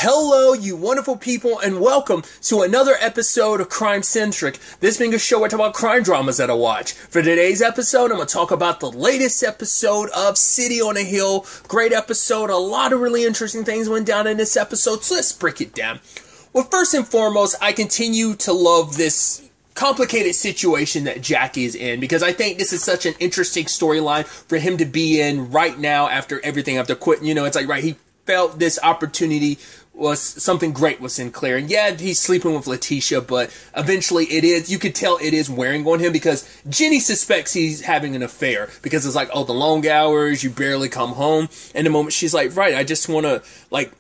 Hello, you wonderful people, and welcome to another episode of Crime Centric. This being a show where I talk about crime dramas that I watch. For today's episode, I'm going to talk about the latest episode of City on a Hill. Great episode. A lot of really interesting things went down in this episode, so let's break it down. Well, first and foremost, I continue to love this complicated situation that Jackie is in, because I think this is such an interesting storyline for him to be in right now after everything, after quitting. You know, it's like, right, he felt this opportunity was something great with Sinclair. And yeah, he's sleeping with Letitia, but eventually it is, you could tell it is wearing on him, because Jenny suspects he's having an affair, because it's like, oh, the long hours, you barely come home. And the moment she's like, right, I just want to, like,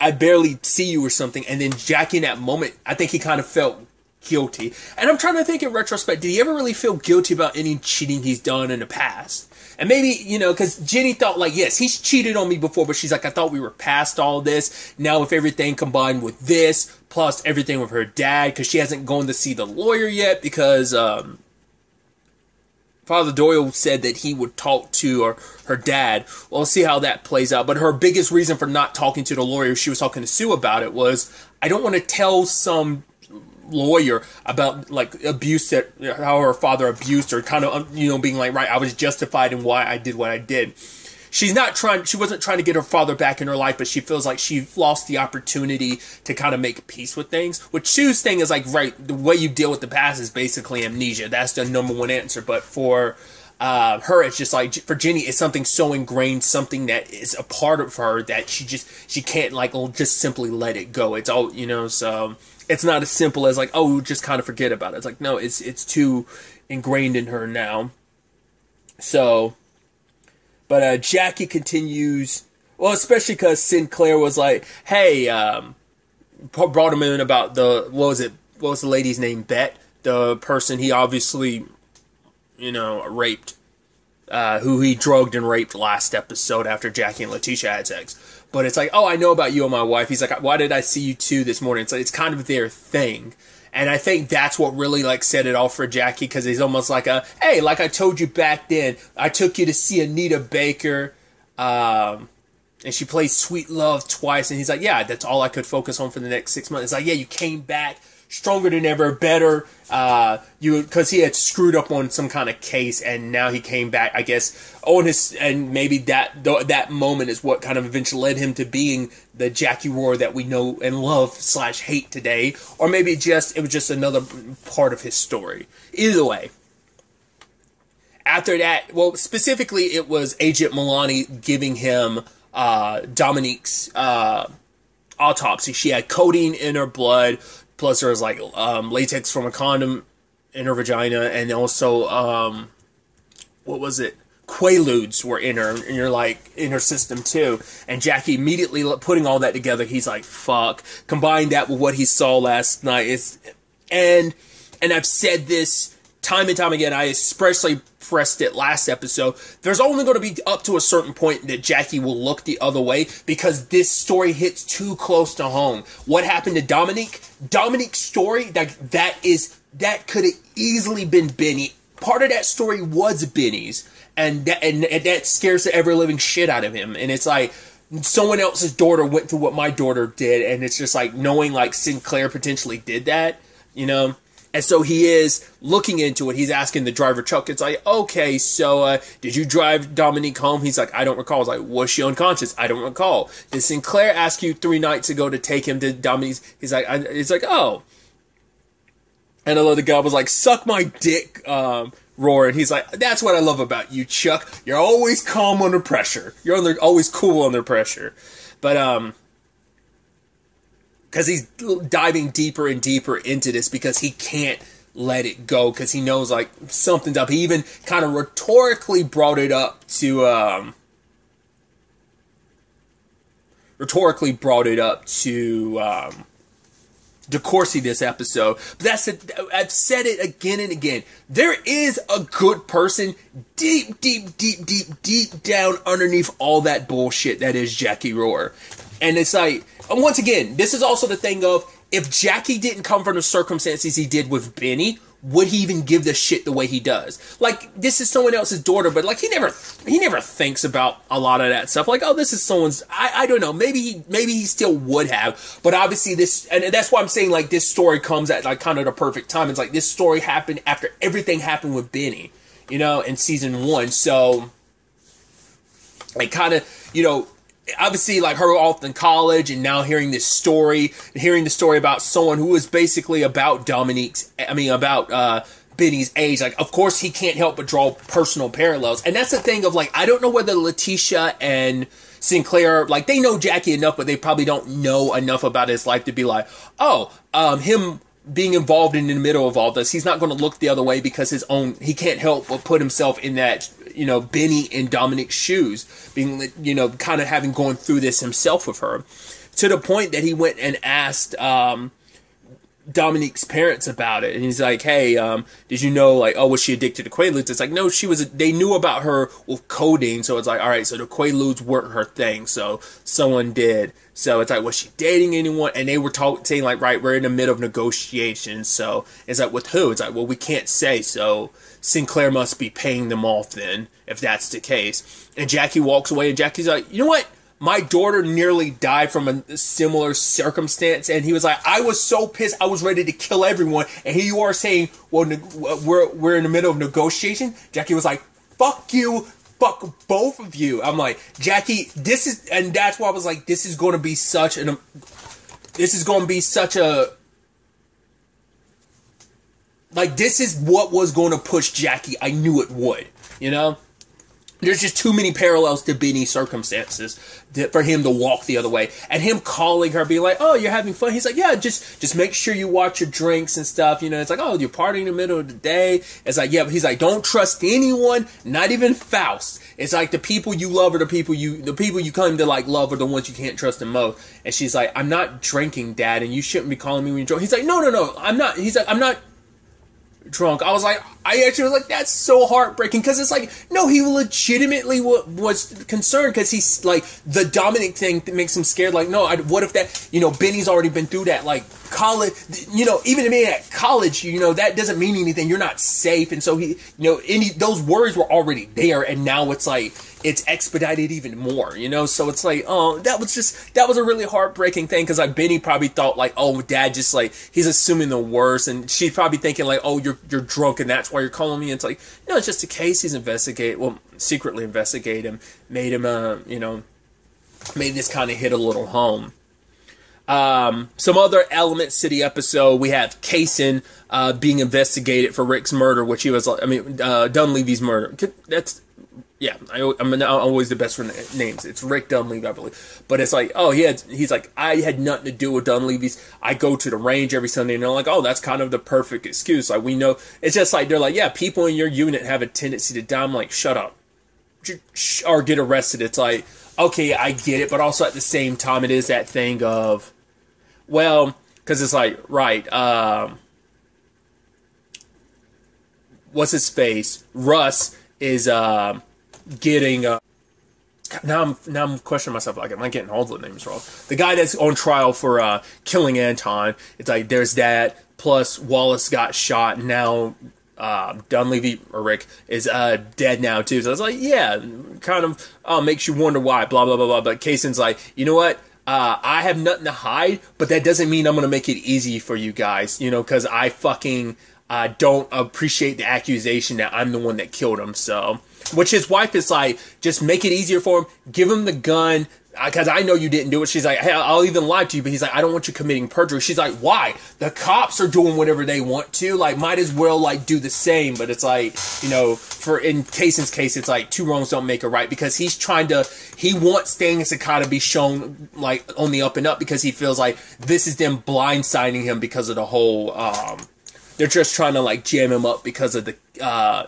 I barely see you or something. And then Jackie in that moment, I think he kind of felt guilty. And I'm trying to think in retrospect, did he ever really feel guilty about any cheating he's done in the past? And maybe, you know, because Jenny thought, like, yes, he's cheated on me before, but she's like, I thought we were past all this. Now with everything combined with this, plus everything with her dad, because she hasn't gone to see the lawyer yet, because Father Doyle said that he would talk to her dad. Well, we'll see how that plays out. But her biggest reason for not talking to the lawyer, she was talking to Sue about it, was, I don't want to tell some lawyer about, like, abuse, that how her father abused her, kind of, you know, being like, right, I was justified in why I did what I did. She wasn't trying to get her father back in her life, but she feels like she lost the opportunity to kind of make peace with things. Which Sue's thing is like, right, the way you deal with the past is basically amnesia. That's the number one answer. But for her, it's just like, for Jenny, it's something so ingrained, something that is a part of her that she can't, like, just simply let it go. It's all, you know, so it's not as simple as like, oh, just kind of forget about it. It's like, no, it's too ingrained in her now. So, but Jackie continues, well, especially because Sinclair was like, hey, brought him in about what was the lady's name, Bet, the person he obviously, you know, raped, who he drugged and raped last episode after Jackie and Letitia had sex. But it's like, oh, I know about you and my wife. He's like, why did I see you two this morning? It's like, it's kind of their thing. And I think that's what really, like, set it off for Jackie, because he's almost like hey, like I told you back then, I took you to see Anita Baker, and she played Sweet Love twice. And he's like, yeah, that's all I could focus on for the next 6 months. It's like, yeah, you came back stronger than ever, better, because he had screwed up on some kind of case, and now he came back, I guess, and maybe that moment is what kind of eventually led him to being the Jackie Rohr that we know and love / hate today, or maybe it was just another part of his story. Either way, after that, well, specifically, it was Agent Milani giving him Dominique's autopsy. She had codeine in her blood. Plus, there was, like, latex from a condom in her vagina, and also, what was it? Quaaludes were in her, and you're like, in her system, too. And Jackie immediately putting all that together, he's like, fuck. Combine that with what he saw last night. And I've said this time and time again, I especially pressed it last episode, there's only going to be up to a certain point that Jackie will look the other way, because this story hits too close to home. What happened to Dominique? Dominique's story, that could have easily been Benny. Part of that story was Benny's, and that scares the ever-living shit out of him. And it's like, someone else's daughter went through what my daughter did, and it's just like, knowing, like, Sinclair potentially did that, you know? And so he is looking into it. He's asking the driver, Chuck, it's like, okay, so did you drive Dominique home? He's like, I don't recall. It's like, was she unconscious? I don't recall. Did Sinclair ask you 3 nights ago to take him to Dominique's? He's like, oh. And I love the guy was like, suck my dick, Rohr. And he's like, that's what I love about you, Chuck. You're always calm under pressure. You're always cool under pressure. But, because he's diving deeper and deeper into this, because he can't let it go, because he knows, like, something's up. He even kind of rhetorically brought it up to DeCourcy this episode. But I've said it again and again. There is a good person deep down underneath all that bullshit that is Jackie Rohr. And it's like, once again, this is also the thing of, if Jackie didn't come from the circumstances he did with Benny, would he even give this shit the way he does? Like, this is someone else's daughter, but like he never thinks about a lot of that stuff. Like, oh, this is someone's. I don't know. Maybe he still would have, but obviously this, and that's why I'm saying like this story comes at like kind of the perfect time. It's like this story happened after everything happened with Benny, you know, in season 1. So, like, kind of, you know. Obviously, like, her off in college, and now hearing the story about someone who is basically about Benny's age. Like, of course, he can't help but draw personal parallels. And that's the thing of, like, I don't know whether Letitia and Sinclair, like, they know Jackie enough, but they probably don't know enough about his life to be like, oh, him being involved in the middle of all this, he's not going to look the other way because he can't help but put himself in that, you know, Benny and Dominic's shoes, being, you know, kind of having gone through this himself with her, to the point that he went and asked Dominique's parents about it, and he's like, hey, did you know, like, oh, was she addicted to Quaaludes? It's like, no, they knew about her with codeine, so it's like, all right, so the Quaaludes weren't her thing, so someone did. So it's like, was she dating anyone? And they were saying, like, right, we're in the middle of negotiations, so it's like, with who? It's like, well, we can't say, so Sinclair must be paying them off then, if that's the case. And Jackie walks away, and Jackie's like, you know what? My daughter nearly died from a similar circumstance, and he was like, I was so pissed, I was ready to kill everyone, and here you are saying, well, we're in the middle of negotiation? Jackie was like, fuck you, fuck both of you. I'm like, Jackie, and that's why I was like, this is going to be such a, like, this is what was going to push Jackie. I knew it would, you know? There's just too many parallels to Benny's circumstances for him to walk the other way. And him calling her, being like, oh, you're having fun? He's like, yeah, just make sure you watch your drinks and stuff. You know, it's like, oh, you're partying in the middle of the day. It's like, yeah, but he's like, don't trust anyone, not even Faust. It's like the people you love are the people you come to like love are the ones you can't trust the most. And she's like, I'm not drinking, Dad, and you shouldn't be calling me when you're drunk. He's like, no, I'm not. He's like, I'm not drunk. I actually was like, that's so heartbreaking, because it's like, no, he legitimately was concerned, because he's like, the Dominic thing that makes him scared. Like, no, what if that, you know, Benny's already been through that, like, college, you know, even to me at college, you know, that doesn't mean anything, you're not safe. And so he, you know, those worries were already there, and now it's like, it's expedited even more, you know? So it's like, oh, that was a really heartbreaking thing, because like Benny probably thought like, oh, Dad just like, he's assuming the worst, and she's probably thinking like, oh, you're drunk and that's why you're calling me. And it's like, no, it's just a case he's secretly investigate him, made him, you know, made this kind of hit a little home. Some other elements to the episode, we have Kaysen being investigated for Rick's murder, which he was, Dunleavy's murder. That's, yeah, I'm always the best for names. It's Rick Dunleavy, I believe. But it's like, oh, he's like, I had nothing to do with Dunleavy's. I go to the range every Sunday, and they're like, oh, that's kind of the perfect excuse. Like, we know, it's just like, they're like, yeah, people in your unit have a tendency to die. I'm like, shut up. Or get arrested. It's like, okay, I get it, but also at the same time, it is that thing of, well, because it's like, right, what's his face? Russ is, getting, now I'm questioning myself, like, am I getting all the names wrong? The guy that's on trial for, killing Anton, it's like, there's that, plus Wallace got shot, now, Dunleavy, or Rick, is, dead now, too. So it's like, yeah, kind of, makes you wonder why, blah, blah, blah, blah, but Kaysen's like, you know what? I have nothing to hide, but that doesn't mean I'm gonna make it easy for you guys, you know, because I fucking, don't appreciate the accusation that I'm the one that killed him, so. Which his wife is like, just make it easier for him, give him the gun, because I know you didn't do it. She's like, hey, I'll even lie to you, but he's like, I don't want you committing perjury. She's like, why? The cops are doing whatever they want to, like, might as well, like, do the same. But it's like, you know, in Kaysen's case, it's like, two wrongs don't make a right, because he wants things to kind of be shown, like, on the up and up, because he feels like this is them blindsiding him because of the whole, they're just trying to, like, jam him up because of the,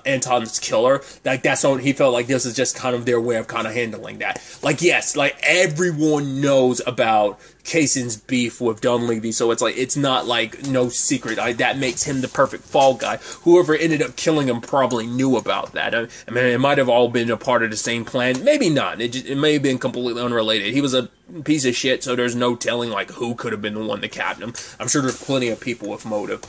Anton's killer. Like, that's on, he felt like this is just kind of their way of kind of handling that. Like, yes, like, everyone knows about Kaysen's beef with Dunleavy, so it's like, it's not, like, no secret. Like, that makes him the perfect fall guy. Whoever ended up killing him probably knew about that. I mean, it might have all been a part of the same plan. Maybe not. It may have been completely unrelated. He was a piece of shit, so there's no telling, like, who could have been the one that capped him. I'm sure there's plenty of people with motive.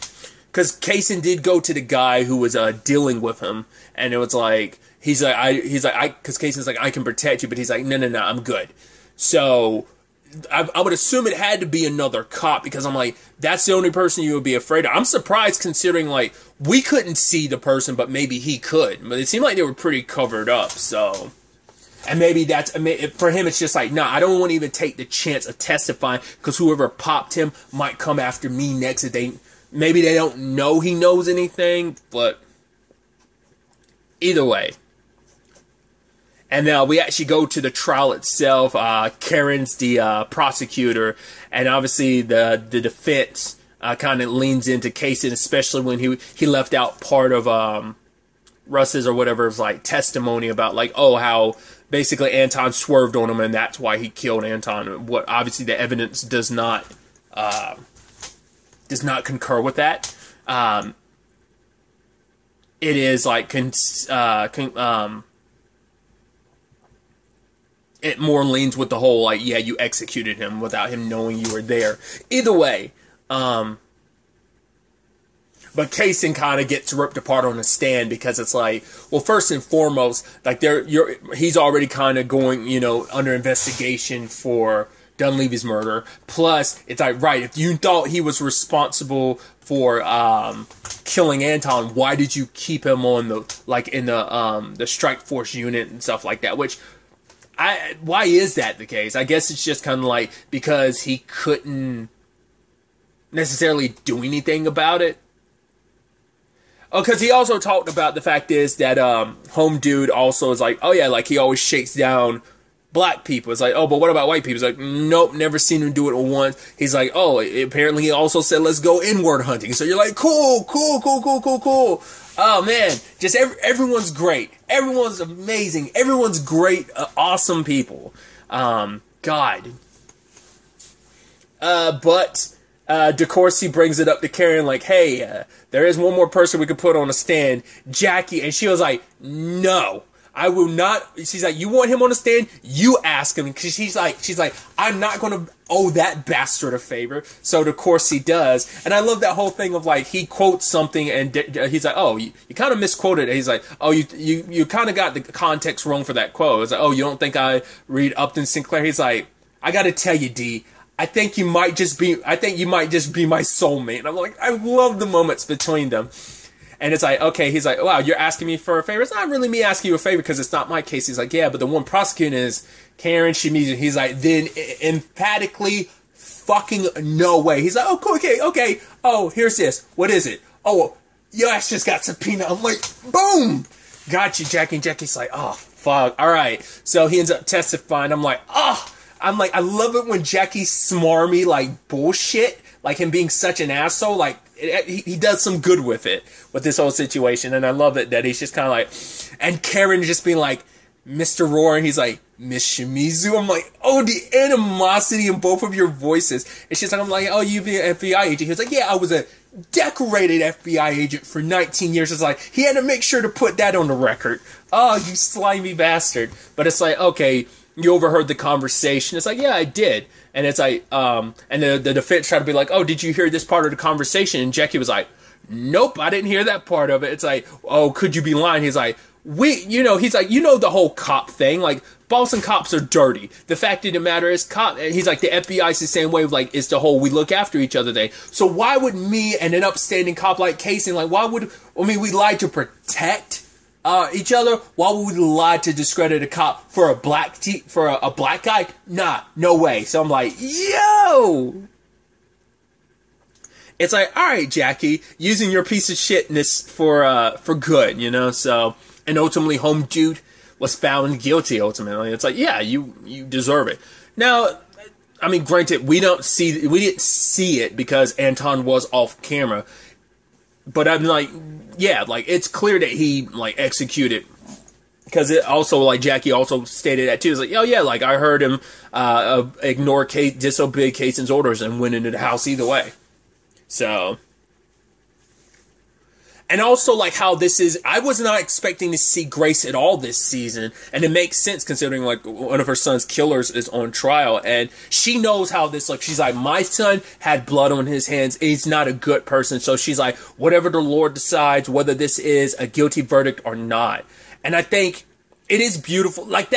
because Kaysen did go to the guy who was dealing with him, and it was like because Kaysen's like, I can protect you, but he's like, no, I'm good. So I would assume it had to be another cop, because I'm like, that's the only person you would be afraid of. I'm surprised, considering like we couldn't see the person, but maybe he could. But it seemed like they were pretty covered up. So, and maybe for him, it's just like, nah, I don't want to even take the chance of testifying, because whoever popped him might come after me next. If maybe they don't know he knows anything, but either way. And now we actually go to the trial itself. Karen's the prosecutor, and obviously the defense kind of leans into Kaysen, especially when he left out part of Russ's or whatever's like testimony about like, oh, how basically Anton swerved on him and that's why he killed Anton. What obviously the evidence does not concur with that. It is like it more leans with the whole, like, yeah, you executed him without him knowing you were there. Either way, but Kaysen kind of gets ripped apart on the stand, because it's like, well, first and foremost, like he's already kind of going, under investigation for Dunleavy's murder. Plus, it's like, right, if you thought he was responsible for killing Anton, why did you keep him on the strike force unit and stuff like that? Which, why is that the case? I guess it's just kind of like because he couldn't necessarily do anything about it. Oh, because he also talked about the fact is that Home Dude also is like, oh yeah, like he always shakes down black people. It's like, oh, but what about white people? It's like, nope, never seen him do it once. He's like, oh, apparently he also said, let's go inward hunting. So you're like, cool. Oh man, just everyone's great. Everyone's amazing. Everyone's great, awesome people. God. But DeCourcy brings it up to Karen like, hey, there is one more person we could put on a stand, Jackie. And she was like, no, I will not. She's like, you want him on the stand? You ask him. Because she's like, I'm not going to owe that bastard a favor. So DeCourcy does. And I love that whole thing of like, he quotes something and he's like, oh, you kind of misquoted it. He's like, oh, you kind of got the context wrong for that quote. It's like, oh, you don't think I read Upton Sinclair? He's like, I got to tell you, D, I think you might just be my soulmate. And I'm like, I love the moments between them. And it's like, okay, he's like, wow, you're asking me for a favor? It's not really me asking you a favor because it's not my case. He's like, yeah, but the one prosecuting is Karen Shimizu. He's like, then emphatically fucking no way. He's like, oh, okay. Oh, here's this. What is it? Oh, your ass just got subpoenaed. I'm like, boom. Got you, Jackie. And Jackie's like, oh, fuck. All right. So he ends up testifying. I'm like, I love it when Jackie's smarmy, like, bullshit, like him being such an asshole, like, he does some good with it, with this whole situation, and I love it that he's just kind of like, and Karen just being like, Mr. Roar, and he's like, Miss Shimizu. I'm like, oh, the animosity in both of your voices. It's just like, I'm like, oh, you be an FBI agent? He was like, yeah, I was a decorated FBI agent for 19 years. It's like, he had to make sure to put that on the record. Oh, you slimy bastard. But it's like, okay, you overheard the conversation. It's like, yeah, I did. And it's like, and the defense tried to be like, oh, did you hear this part of the conversation? And Jackie was like, nope, I didn't hear that part of it. It's like, oh, could you be lying? He's like, he's like, the whole cop thing. Like, Boston cops are dirty. The fact of the matter is, he's like, the FBI's the same way, like, it's the whole we look after each other thing. So why would me and an upstanding cop like Kaysen, like, we lied to protect each other? Why would we lie to discredit a cop for a black guy? Nah, no way. So I'm like, yo! It's like, alright, Jackie, using your piece of shitness for good, so, and ultimately Home Dude was found guilty ultimately. It's like, yeah, you deserve it. Now, I mean, granted, we didn't see it because Anton was off camera, but I'm like, yeah, like, it's clear that he, like, executed, because it also, like, Jackie also stated that too. It's like, oh yeah, like, I heard him disobey Kaysen's orders and went into the house either way. So, And also, like, how this is, I was not expecting to see Grace at all this season. And it makes sense considering, like, one of her son's killers is on trial. And she knows how this, like, she's like, my son had blood on his hands. He's not a good person. So she's like, whatever the Lord decides, whether this is a guilty verdict or not. And I think it is beautiful. Like,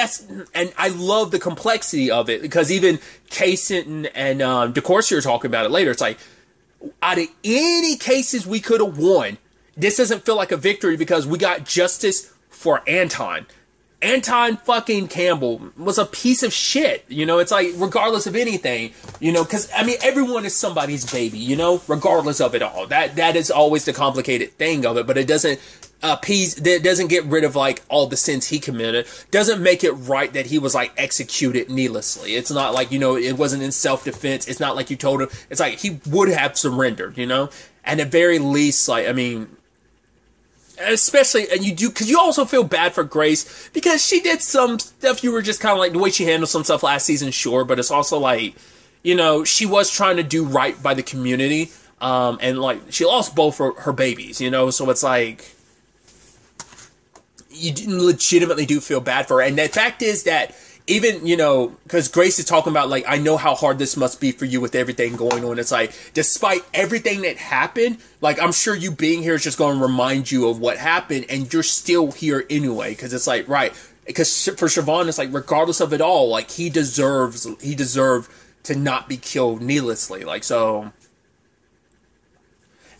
and I love the complexity of it. Because even Kaysen and DeCourcy are talking about it later. It's like, out of any cases we could have won, this doesn't feel like a victory because we got justice for Anton. Anton fucking Campbell was a piece of shit. You know, it's like, regardless of anything, you know, because, I mean, everyone is somebody's baby, you know, regardless of it all. That is always the complicated thing of it, but it doesn't that doesn't get rid of, like, all the sins he committed. Doesn't make it right that he was, like, executed needlessly. It's not like, you know, it wasn't in self-defense. It's not like you told him. It's like he would have surrendered, you know? And at very least, like, I mean, especially, and you do, because you also feel bad for Grace, because she did some stuff you were just kind of like, the way she handled some stuff last season, sure, but it's also like, you know, she was trying to do right by the community, and, like, she lost both her babies, you know, so it's like, you legitimately do feel bad for her. And the fact is that even, you know, because Grace is talking about, like, I know how hard this must be for you with everything going on. It's like, despite everything that happened, like, I'm sure you being here is just going to remind you of what happened, and you're still here anyway. Because it's like, right, because for Siobhan, it's like, regardless of it all, like, he deserved to not be killed needlessly. Like, so,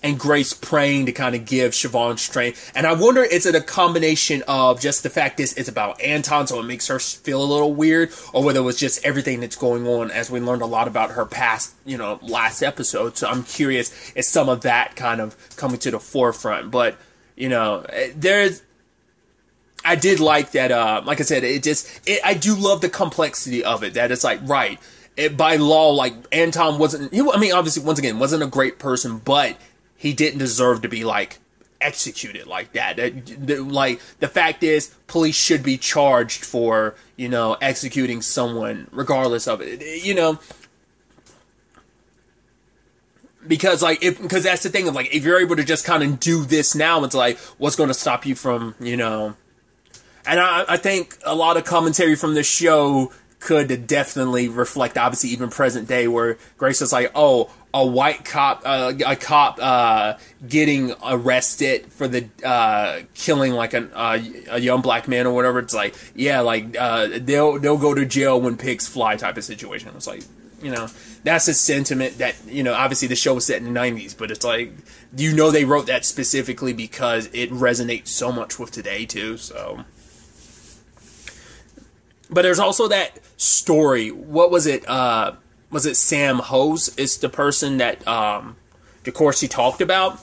and Grace praying to kind of give Siobhan strength. And I wonder, is it a combination of just the fact is it's about Anton, so it makes her feel a little weird, or whether it was just everything that's going on, as we learned a lot about her past, you know, last episode. So I'm curious, is some of that kind of coming to the forefront. But, you know, I did like that, like I said, I do love the complexity of it, that it's like, right, by law, like, Anton wasn't, I mean, obviously, once again, wasn't a great person, but he didn't deserve to be, like, executed like that. Like, the fact is, police should be charged for, you know, executing someone regardless of it, you know. Because, like, because that's the thing of, like, if you're able to just kind of do this now, it's like, what's going to stop you from, you know. And I think a lot of commentary from this show could definitely reflect, obviously, even present day, where Grace is like, oh, a white cop, a cop getting arrested for the killing, like, a young black man or whatever. It's like, yeah, like, they'll go to jail when pigs fly type of situation. It's like, you know, that's a sentiment that, you know, obviously the show was set in the 90s, but it's like, you know, they wrote that specifically because it resonates so much with today too, so. But there's also that story. What was it? Was it Sam Hose? Is the person that DeCourcy talked about?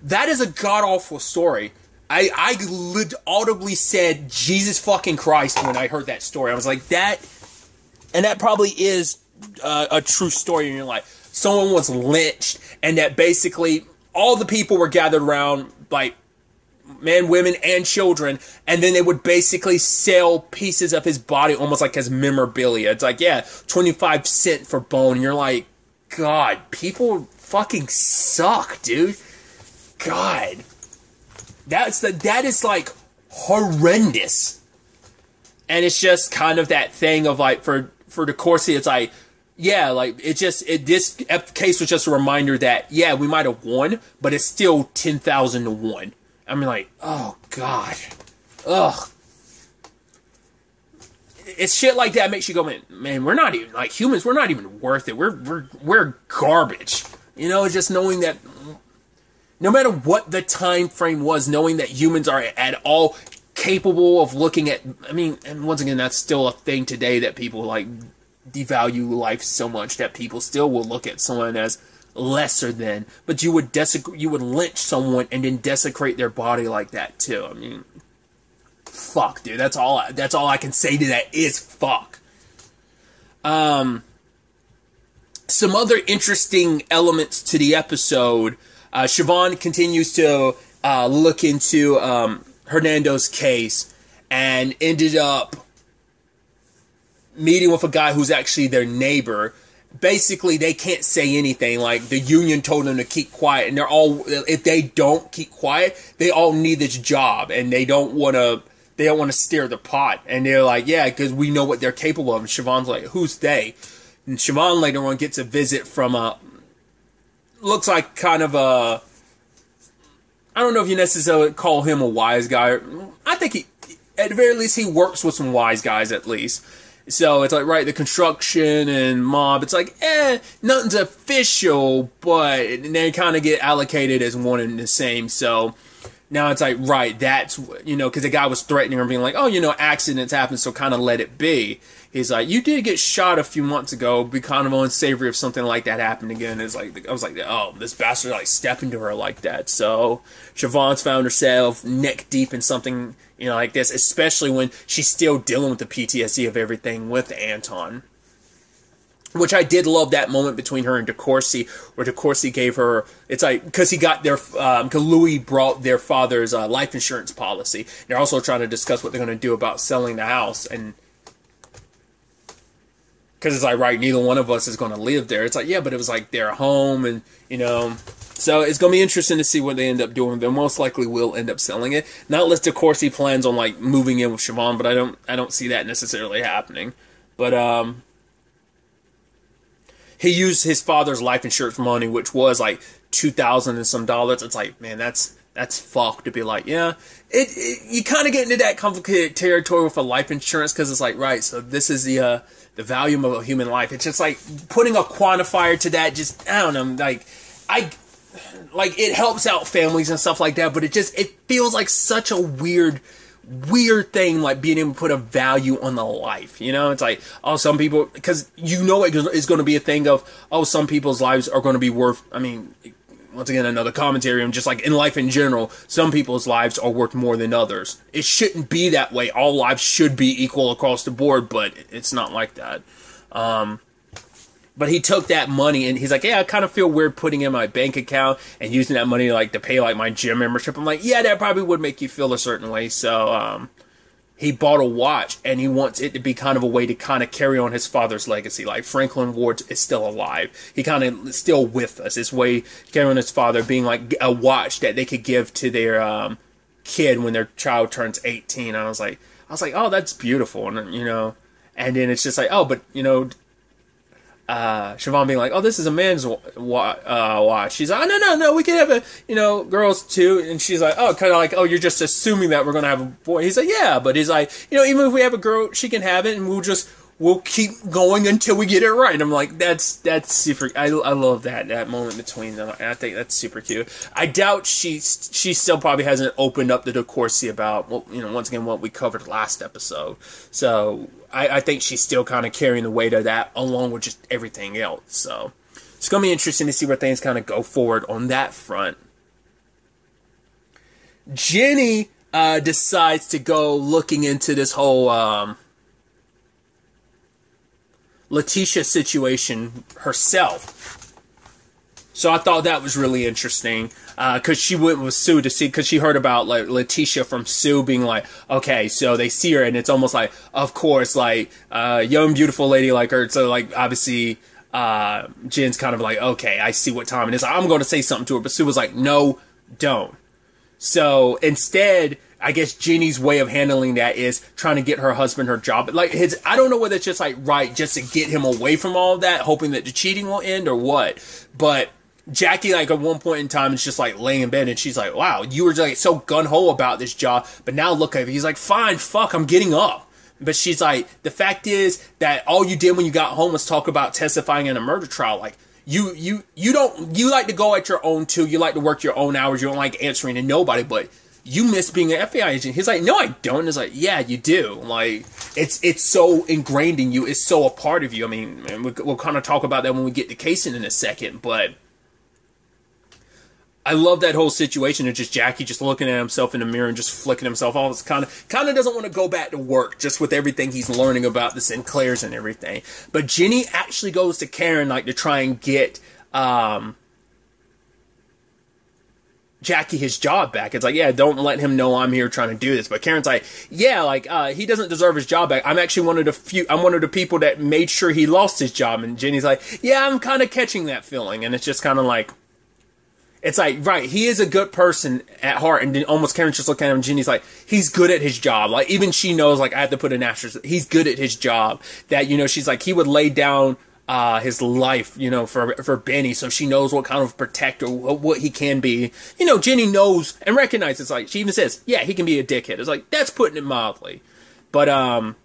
That is a god-awful story. I audibly said, Jesus fucking Christ, when I heard that story. I was like, that... And that probably is a true story in your life. Someone was lynched, and that basically all the people were gathered around, like, men, women, and children, and then they would basically sell pieces of his body almost like as memorabilia. It's like, yeah, 25 cents for bone. And you're like, God, people fucking suck, dude. God. That is like horrendous. And it's just kind of that thing of, like, for DeCourcy, it's like, yeah, like, this case was just a reminder that, yeah, we might have won, but it's still 10,000 to 1. I mean, like, oh, God. Ugh. It's shit like that makes you go, man, we're not even, like, humans, we're not even worth it. We're garbage. You know, just knowing that no matter what the time frame was, knowing that humans are at all capable of looking at, I mean, and once again, that's still a thing today, that people, like, devalue life so much that people still will look at someone as lesser than, but you would lynch someone and then desecrate their body like that too. I mean, fuck, dude. That's all I can say to that is fuck. Some other interesting elements to the episode. Siobhan continues to look into Hernando's case and ended up meeting with a guy who's actually their neighbor. basically they can't say anything. Like, the union told them to keep quiet, and they're all, if they don't keep quiet, they all need this job, and they don't want to stir the pot. And they're like, yeah, because we know what they're capable of. And Siobhan's like, who's they? And Siobhan later on gets a visit from looks like kind of a, I don't know if you necessarily call him a wise guy. I think he, at the very least, he works with some wise guys at least. So it's like, right, the construction and mob, it's like, nothing's official, but they kind of get allocated as one and the same. So now it's like, right, that's, because the guy was threatening her, being like, oh, accidents happen, so kind of let it be. He's like, you did get shot a few months ago, be kind of unsavory if something like that happened again. It's like, I was like, oh, this bastard like stepping to her like that. So Siobhan's found herself neck deep in something, like this, especially when she's still dealing with the PTSD of everything with Anton. Which I did love that moment between her and DeCourcy, where DeCourcy gave her, it's like, because he got their, because Louis brought their father's life insurance policy. They're also trying to discuss what they're going to do about selling the house, and because it's like, right, neither one of us is going to live there. It's like, yeah, but it was like their home, and, so it's going to be interesting to see what they end up doing. They most likely will end up selling it. Not unless DeCourcy plans on, like, moving in with Siobhan, but I don't see that necessarily happening. But, he used his father's life insurance money, which was like $2,000 and some dollars. It's like, man, that's fucked to be like, yeah. You kind of get into that complicated territory with a life insurance, because it's like, right, so this is the value of a human life. It's just like putting a quantifier to that. Just, I don't know, like it helps out families and stuff like that, but it feels like such a weird thing, like being able to put a value on the life, it's like, oh, some people, because it's going to be a thing of, oh, some people's lives are going to be worth, once again, another commentary on just like in life in general, some people's lives are worth more than others. It shouldn't be that way. All lives should be equal across the board, but it's not like that. But he took that money and he's like, yeah, I kind of feel weird putting it in my bank account and using that money to pay like my gym membership. I'm like, yeah, that probably would make you feel a certain way. So he bought a watch, and he wants it to be kind of a way to kind of carry on his father's legacy. Like, Franklin Ward is still alive. He kind of still with us. This way, carrying on his father, being like a watch that they could give to their kid when their child turns 18. I was like, oh, that's beautiful. And, and then it's just like, oh, but, Siobhan being like, oh, this is a man's watch. She's like, oh, no, we can have a, girls too. And she's like, oh, kind of like, oh, you're just assuming that we're going to have a boy. He's like, yeah, but he's like, even if we have a girl, she can have it, and we'll keep going until we get it right. And I'm like, that's super, I love that moment between them. I think that's super cute. I doubt she still probably hasn't opened up the DeCourcy about, well, once again, what we covered last episode. So I think she's still kind of carrying the weight of that, along with just everything else. So it's going to be interesting to see where things kind of go forward on that front. Jenny decides to go looking into this whole Letitia situation herself. So I thought that was really interesting, because she went with Sue to see, because she heard about like Letitia from Sue being like, okay, so they see her, and it's almost like, of course, like young beautiful lady like her. So like obviously Jen's kind of like, okay, I see what time it is. I'm going to say something to her, but Sue was like, no, don't. So instead, I guess Jenny's way of handling that is trying to get her husband her job. Like I don't know whether it's just like, right, just to get him away from all of that, hoping that the cheating will end or what. But Jackie, like at one point in time, is just like laying in bed, and she's like, wow, you were like so gun-ho about this job, but now look at him. He's like, fine, fuck, I'm getting up. But she's like, the fact is that all you did when you got home was talk about testifying in a murder trial. Like, you like to go at your own too. You like to work your own hours. You don't like answering to nobody, but you miss being an FBI agent. He's like, no, I don't. And it's like, yeah, you do. Like, it's so ingrained in you. It's so a part of you. I mean, we'll kind of talk about that when we get to casing in a second, but I love that whole situation of just Jackie just looking at himself in the mirror and just flicking himself off. It's kind of doesn't want to go back to work just with everything he's learning about the Sinclairs and everything. But Jenny actually goes to Karen like to try and get Jackie his job back. It's like, yeah, don't let him know I'm here trying to do this. But Karen's like, yeah, like, he doesn't deserve his job back. I'm actually I'm one of the people that made sure he lost his job. And Jenny's like, yeah, I'm kind of catching that feeling. And it's just kind of like, it's like, right, he is a good person at heart. And then almost Karen's just looking at him, and Jenny's like, he's good at his job. Like, even she knows, like, I have to put an asterisk. He's good at his job. That, you know, she's like, he would lay down his life, you know, for Benny, so she knows what kind of protector, what he can be. You know, Jenny knows and recognizes, like, she even says, yeah, he can be a dickhead. It's like, that's putting it mildly. But,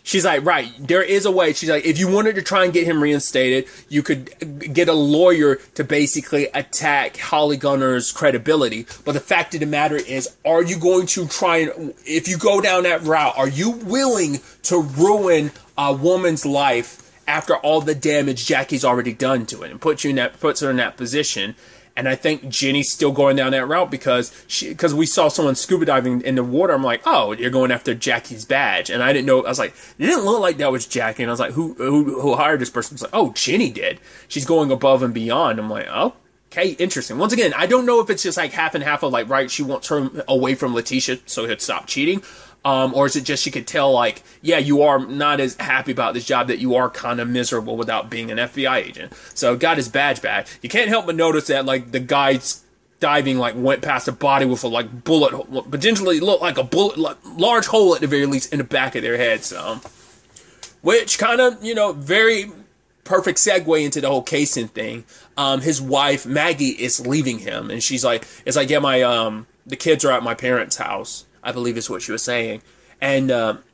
she's like, right, there is a way. She's like, if you wanted to try and get him reinstated, you could get a lawyer to basically attack Holly Gunner's credibility. But the fact of the matter is, are you going to try and, if you go down that route, are you willing to ruin a woman's life after all the damage Jackie's already done to it, and puts her in that position? And I think Jenny's still going down that route because we saw someone scuba diving in the water. I'm like, oh, you're going after Jackie's badge. And I didn't know. I was like, it didn't look like that was Jackie. And I was like, who hired this person? I was like, oh, Jenny did. She's going above and beyond. I'm like, oh, okay, interesting. Once again, I don't know if it's just like half and half of like, right, she wants her away from Letitia so he'll stop cheating. Or is it just she could tell, like, yeah, you are not as happy about this job, that you are kind of miserable without being an FBI agent. So got his badge back. You can't help but notice that, like, the guys diving, like, went past a body with a, like, bullet, potentially looked like a bullet, like, large hole at the very least in the back of their head. So, which kind of, you know, very perfect segue into the whole Kaysen thing. His wife, Maggie, is leaving him. And she's like, it's like, yeah, the kids are at my parents' house, I believe is what she was saying. And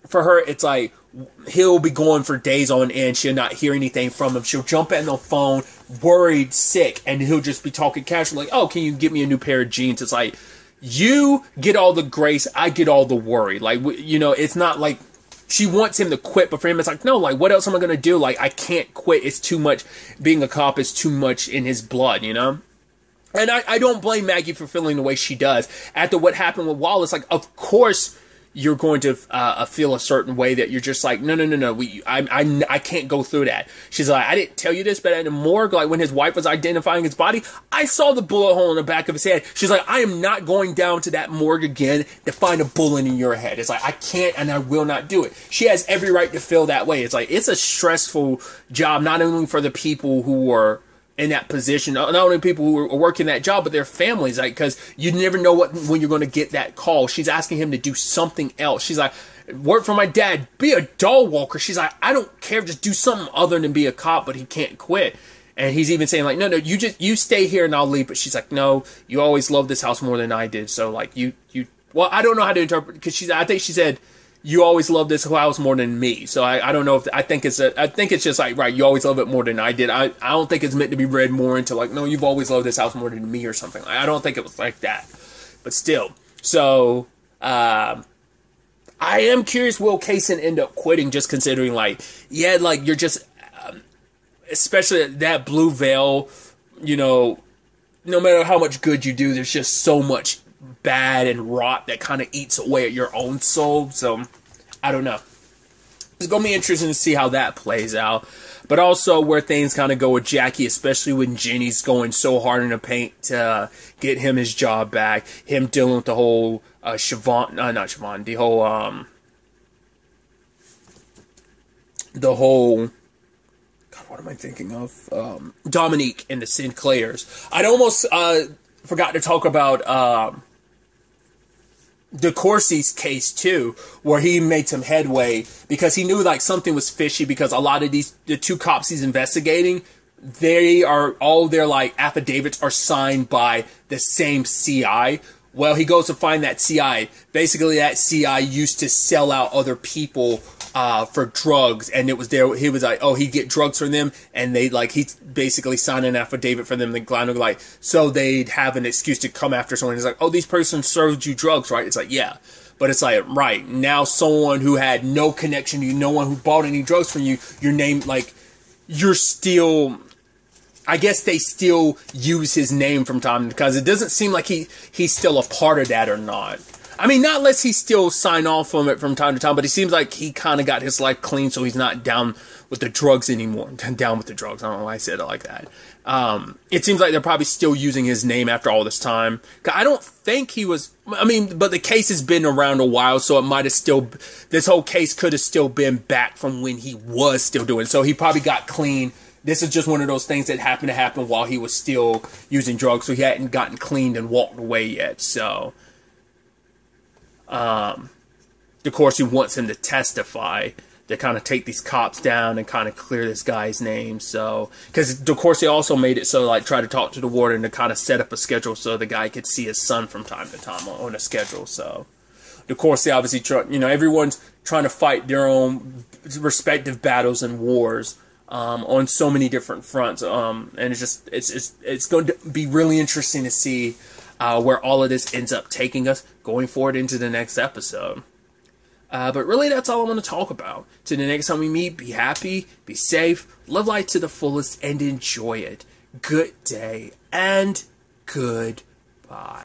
for her, it's like, he'll be going for days on end. She'll not hear anything from him. She'll jump in the phone, worried, sick, and he'll just be talking casually, like, oh, can you get me a new pair of jeans? It's like, you get all the grace, I get all the worry. Like, you know, it's not like she wants him to quit, but for him, it's like, no, like, what else am I going to do? Like, I can't quit. It's too much. Being a cop is too much in his blood, you know? And I don't blame Maggie for feeling the way she does. After what happened with Wallace, like, of course you're going to feel a certain way that you're just like, no, I can't go through that. She's like, I didn't tell you this, but at the morgue, like, when his wife was identifying his body, I saw the bullet hole in the back of his head. She's like, I am not going down to that morgue again to find a bullet in your head. It's like, I can't and I will not do it. She has every right to feel that way. It's like, it's a stressful job, not only for the people who were in that position, not only people who are working that job, but their families, like, because you never know when you're going to get that call. She's asking him to do something else. She's like, work for my dad, be a dog walker. She's like, I don't care, just do something other than be a cop, but he can't quit. And he's even saying, like, no, you stay here and I'll leave. But she's like, no, you always loved this house more than I did. So, like, well, I don't know how to interpret, because I think she said, you always love this house more than me. So I don't know if, I think it's just like, right, you always love it more than I did. I don't think it's meant to be read more into like, no, you've always loved this house more than me or something. I don't think it was like that. But still. So, I am curious, will Kaysen end up quitting, just considering, like, yeah, like, you're just, especially that blue veil, you know, no matter how much good you do, there's just so much bad and rot that kind of eats away at your own soul. So I don't know. It's gonna be interesting to see how that plays out, but also where things kind of go with Jackie, especially when Jenny's going so hard in the paint to get him his job back, him dealing with the whole not Siobhan, the whole God, what am I thinking of? Dominique and the Sinclairs. I'd almost forgot to talk about DeCourcy's case too, where he made some headway because he knew like something was fishy, because a lot of the two cops he's investigating, all their like affidavits are signed by the same CI. Well, he goes to find that CI. Basically, that CI used to sell out other people for drugs, and it was there. He was like, oh, he'd get drugs from them, and they like he basically signed an affidavit for them. The Glenn would like, so they'd have an excuse to come after someone. He's like, oh, these person served you drugs, right? It's like, yeah, but it's like, right now, someone who had no connection to you, no one who bought any drugs from you, your name, like, you're still. I guess they still use his name from time, because it doesn't seem like he's still a part of that or not. I mean, not unless he still sign off from it from time to time, but he seems like he kind of got his life clean, so he's not down with the drugs anymore. Down with the drugs. I don't know why I said it like that. It seems like they're probably still using his name after all this time. I don't think he was, I mean, but the case has been around a while, so it might have still, this whole case could have still been back from when he was still doing it. So he probably got clean. This is just one of those things that happened to happen while he was still using drugs, so he hadn't gotten cleaned and walked away yet. So, of course, he wants him to testify to kind of take these cops down and kind of clear this guy's name. So, because of course they also made it so, like, try to talk to the warden to kind of set up a schedule so the guy could see his son from time to time on a schedule. So, of course, they obviously try, you know, everyone's trying to fight their own respective battles and wars on so many different fronts. And it's going to be really interesting to see where all of this ends up taking us going forward into the next episode. But really, that's all I want to talk about. Till the next time we meet, be happy, be safe, live life to the fullest, and enjoy it. Good day, and goodbye.